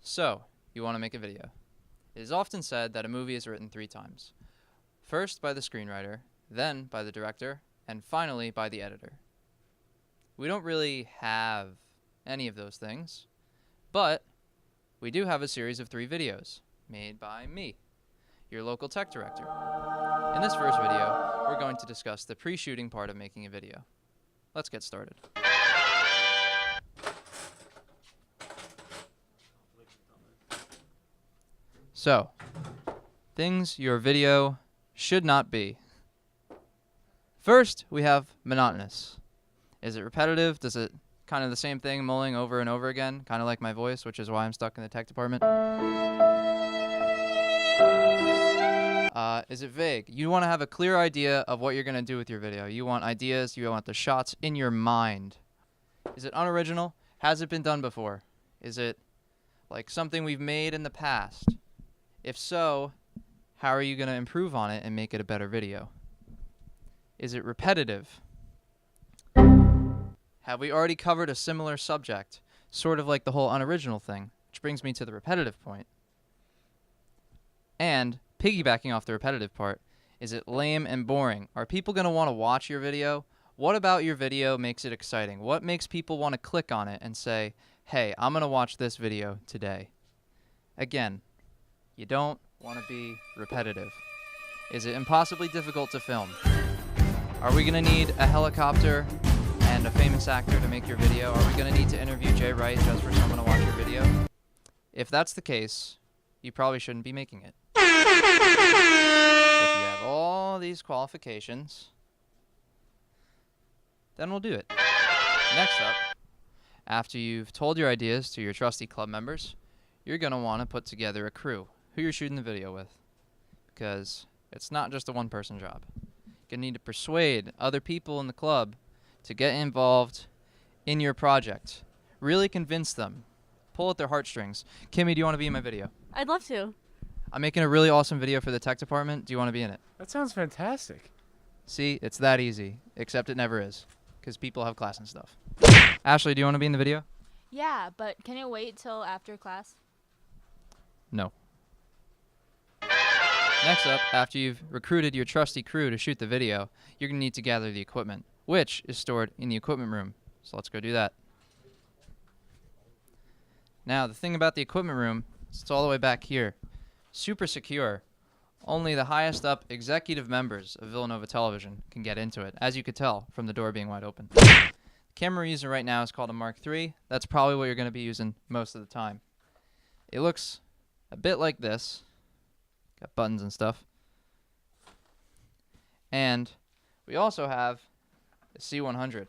So, you want to make a video. It is often said that a movie is written 3 times. First by the screenwriter, then by the director, and finally by the editor. We don't really have any of those things, but we do have a series of 3 videos made by me, your local tech director. In this first video, we're going to discuss the pre-shooting part of making a video. Let's get started. So, things your video should not be. First, we have monotonous. Is it repetitive? Does it kind of the same thing mulling over and over again? Kind of like my voice, which is why I'm stuck in the tech department. Is it vague? You want to have a clear idea of what you're going to do with your video. You want ideas, you want the shots in your mind. Is it unoriginal? Has it been done before? Is it like something we've made in the past? If so, how are you going to improve on it and make it a better video? Is it repetitive? Have we already covered a similar subject? Sort of like the whole unoriginal thing, which brings me to the repetitive point. And piggybacking off the repetitive part, is it lame and boring? Are people going to want to watch your video? What about your video makes it exciting? What makes people want to click on it and say, hey, I'm going to watch this video today? Again, you don't want to be repetitive. Is it impossibly difficult to film? Are we going to need a helicopter and a famous actor to make your video? Are we going to need to interview Jay Wright just for someone to watch your video? If that's the case, you probably shouldn't be making it. If you have all these qualifications, then we'll do it. Next up, after you've told your ideas to your trusty club members, you're going to want to put together a crew who you're shooting the video with, because it's not just a one-person job. You're going to need to persuade other people in the club to get involved in your project. Really convince them. Pull at their heartstrings. Kimmy, do you want to be in my video? I'd love to. I'm making a really awesome video for the tech department. Do you want to be in it? That sounds fantastic. See, it's that easy, except it never is, because people have class and stuff. Ashley, do you want to be in the video? Yeah, but can it wait till after class? No. Next up, after you've recruited your trusty crew to shoot the video, you're going to need to gather the equipment, which is stored in the equipment room. So let's go do that. Now, the thing about the equipment room is it's all the way back here. Super secure. Only the highest up executive members of Villanova Television can get into it, as you could tell from the door being wide open. The camera we're using right now is called a Mark III. That's probably what you're going to be using most of the time. It looks a bit like this. Got buttons and stuff. And we also have the C100,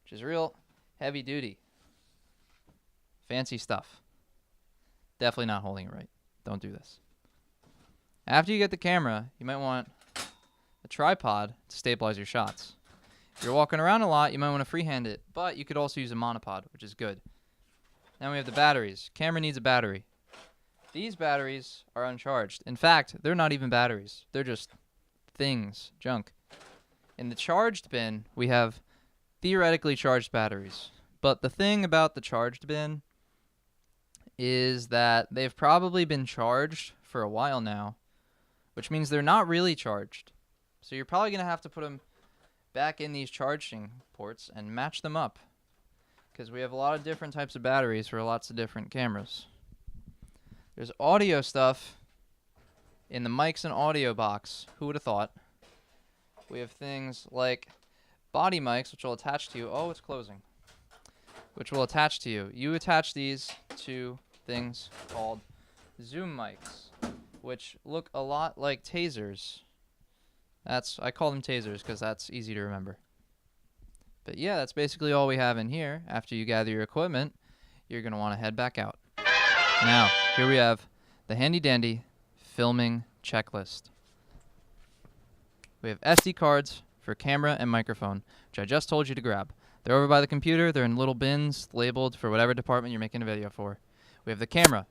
which is real heavy duty. Fancy stuff. Definitely not holding it right. Don't do this. After you get the camera, you might want a tripod to stabilize your shots. If you're walking around a lot, you might want to freehand it, but you could also use a monopod, which is good. Now we have the batteries. Camera needs a battery. These batteries are uncharged. In fact, they're not even batteries. They're just things, junk. In the charged bin, we have theoretically charged batteries. But the thing about the charged bin is that they've probably been charged for a while now, which means they're not really charged. So you're probably going to have to put them back in these charging ports and match them up, because we have a lot of different types of batteries for lots of different cameras. There's audio stuff in the mics and audio box. Who would have thought? We have things like body mics, which will attach to you. Oh, it's closing. Which will attach to you. You attach these to things called zoom mics, which look a lot like tasers. I call them tasers because that's easy to remember. But yeah, that's basically all we have in here. After you gather your equipment, you're going to want to head back out. Now, here we have the handy-dandy filming checklist. We have SD cards for camera and microphone, which I just told you to grab. They're over by the computer. They're in little bins labeled for whatever department you're making a video for. We have the camera.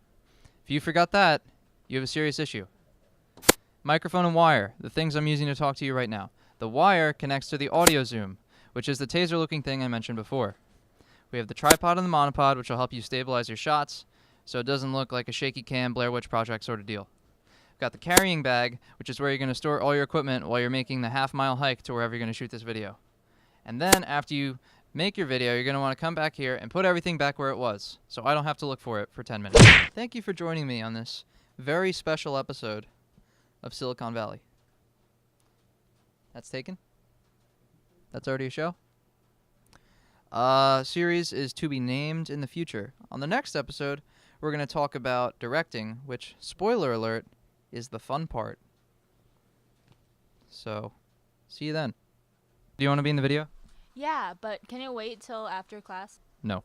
If you forgot that, you have a serious issue. Microphone and wire, the things I'm using to talk to you right now. The wire connects to the audio zoom, which is the taser-looking thing I mentioned before. We have the tripod and the monopod, which will help you stabilize your shots so it doesn't look like a shaky cam Blair Witch Project sort of deal. We've got the carrying bag, which is where you're going to store all your equipment while you're making the half-mile hike to wherever you're going to shoot this video. And then after you make your video, you're going to want to come back here and put everything back where it was, so I don't have to look for it for 10 minutes. Thank you for joining me on this very special episode of Silicon Valley. That's taken? That's already a show? Series is to be named in the future. On the next episode, we're going to talk about directing, which, spoiler alert, is the fun part. So, see you then. Do you want to be in the video? Yeah, but can it wait till after class? No.